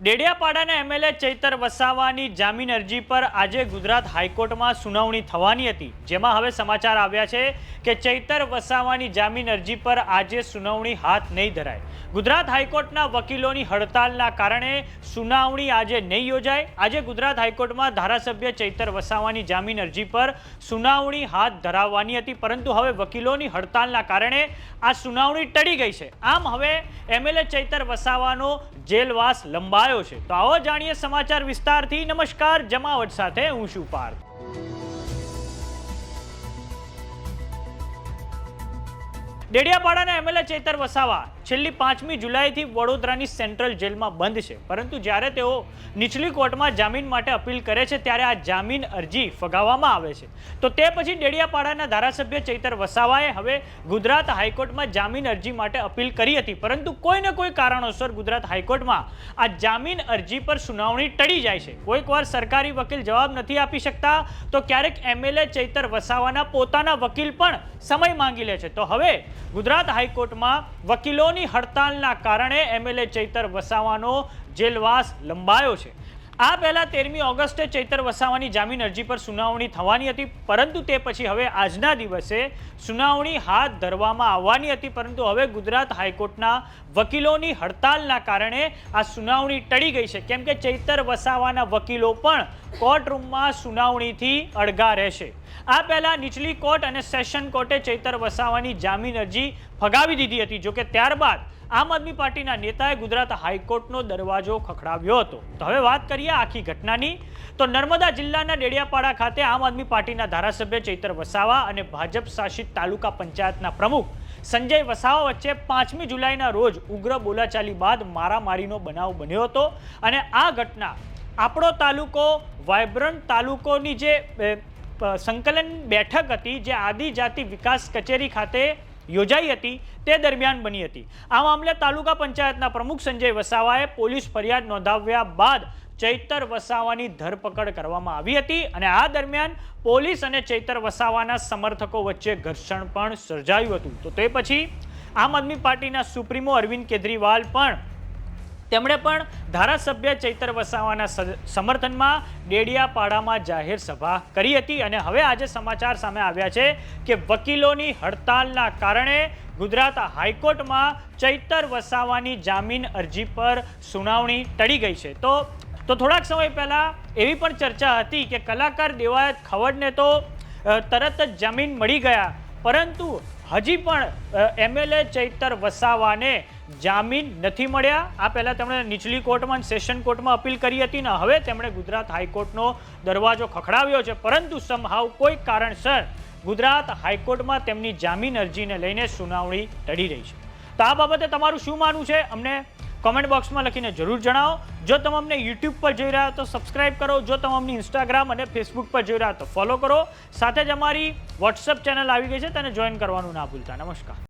ડેડિયાપાડાના MLA Chaitar વસાવાની જામીન અરજી પર આજે ગુજરાત હાઈકોર્ટમાં સુનાવણી થવાની હતી, જેમાં હવે સમાચાર આવ્યા છે કે ચૈતર વસાવાની જામીન અરજી પર આજે સુનાવણી હાથ નહીં ધરાય. ગુજરાત હાઈકોર્ટના વકીલોની હડતાલના કારણે સુનાવણી આજે નહીં યોજાય. આજે ગુજરાત હાઈકોર્ટમાં ધારાસભ્ય ચૈતર વસાવાની જામીન અરજી પર સુનાવણી હાથ ધરાવવાની હતી, પરંતુ હવે વકીલોની હડતાલના કારણે આ સુનાવણી ટળી ગઈ છે. આમ હવે એમએલએ ચૈતર વસાવાનો જેલવાસ લંબાયો છે. તો આવો જાણીએ સમાચાર વિસ્તારથી. નમસ્કાર, જમાવટ સાથે હું છું પાર્થ. ડેડિયાપાડાના એમએલએ ચૈતર વસાવા છેલ્લી 5મી જુલાઈથી વડોદરાની સેન્ટ્રલ જેલમાં બંધ છે, પરંતુ જ્યારે તેઓ નીચલી કોર્ટમાં જામીન માટે અપીલ કરે છે ત્યારે આ જામીન અરજી ફગાવવામાં આવે છે. તો તે પછી ડેડિયાપાડાના ધારાસભ્ય ચૈતર વસાવાએ હવે ગુજરાત હાઈકોર્ટમાં જામીન અરજી માટે અપીલ કરી હતી, પરંતુ કોઈને કોઈ કારણોસર ગુજરાત હાઈકોર્ટમાં આ જામીન અરજી પર સુનાવણી ટળી જાય છે. કોઈક વાર સરકારી વકીલ જવાબ નથી આપી શકતા, તો ક્યારેક એમએલએ ચૈતર વસાવાના પોતાના વકીલ પણ સમય માંગી લે છે. તો હવે ગુજરાત હાઈકોર્ટમાં વકીલોની હડતાલના કારણે એમએલએ ચૈતર વસાવાનો જેલવાસ લંબાયો છે. આ પહેલા 13મી ઓગસ્ટે ચૈતર વસાવાની જામીન અરજી પર સુનાવણી થવાની હતી, પરંતુ તે પછી હવે આજના દિવસે સુનાવણી હાથ ધરવામાં આવવાની હતી, પરંતુ હવે ગુજરાત હાઈકોર્ટના વકીલોની હડતાલના કારણે આ સુનાવણી ટળી ગઈ છે, કેમ કે ચૈતર વસાવાના વકીલો પણ કોર્ટરૂમમાં સુનાવણીથી અળગા રહેશે. આ પહેલા નીચલી કોર્ટ અને સેશન કોર્ટે ચૈતર વસાવાની જામીન અરજી ફગાવી દીધી હતી. જોકે ત્યારબાદ આમ આદમી પાર્ટીના નેતાએ ગુજરાત હાઈકોર્ટનો દરવાજો ખખડાવ્યો હતો. તો હવે વાત કરીએ આખી ઘટનાની. તો નર્મદા જિલ્લાના ડેડિયાપાડા ખાતે આમ આદમી પાર્ટીના ધારાસભ્ય ચૈતર વસાવા અને ભાજપ શાસિત તાલુકા પંચાયતના પ્રમુખ સંજય વસાવા વચ્ચે 5મી જુલાઈના રોજ ઉગ્ર બોલાચાલી બાદ મારામારીનો બનાવ બન્યો હતો, અને આ ઘટના આપણો તાલુકો વાયબ્રન્ટ તાલુકોની જે સંકલન બેઠક હતી, જે આદિજાતિ વિકાસ કચેરી ખાતે યોજાઈ હતી, તે દરમિયાન બની હતી. આ મામલે તાલુકા પંચાયતના પ્રમુખ સંજય વસાવાએ પોલીસ ફરિયાદ નોંધાવ્યા બાદ ચૈતર વસાવાની ધરપકડ કરવામાં આવી હતી, અને આ દરમિયાન પોલીસ અને ચૈતર વસાવાના સમર્થકો વચ્ચે ઘર્ષણ પણ સર્જાયું હતું. તો તે પછી આમ આદમી પાર્ટીના સુપ્રીમો અરવિંદ કેજરીવાલ તેમણે પણ ધારાસભ્ય ચૈતર વસાવાના સમર્થનમાં ડેડિયાપાડામાં જાહેર સભા કરી હતી. અને હવે આજે સમાચાર સામે આવ્યા છે કે વકીલોની હડતાલના કારણે ગુજરાત હાઈકોર્ટમાં ચૈતર વસાવાની જામીન અરજી પર સુનાવણી ટળી ગઈ છે. તો થોડાક સમય પહેલા એવી પણ ચર્ચા હતી કે કલાકાર દેવાયત ખવડને તો તરત જ જામીન મળી ગયા, પરંતુ હજી પણ એમએલએ ચૈતર વસાવાને જામીન નથી મળ્યા. આ પહેલા તેમણે નીચલી કોર્ટમાં સેશન કોર્ટમાં અપીલ કરી હતી, ને હવે તેમણે ગુજરાત હાઈકોર્ટનો દરવાજો ખખડાવ્યો છે, પરંતુ સમહાવ કોઈ કારણસર ગુજરાત હાઈકોર્ટમાં તેમની જામીન અરજીને લઈને સુનાવણી ટળી રહી છે. તો આ બાબતે તમારું શું માનવું છે, અમને કોમેન્ટ બોક્સમાં લખીને જરૂર જણાવો. જો તમે અમને યુટ્યુબ પર જોઈ રહ્યા તો સબસ્ક્રાઇબ કરો, જો તમે અમને ઇન્સ્ટાગ્રામ અને ફેસબુક પર જોઈ રહ્યા તો ફોલો કરો. સાથે જ અમારી વોટ્સઅપ ચેનલ આવી ગઈ છે, તેને જોઈન કરવાનું ના ભૂલતા. નમસ્કાર.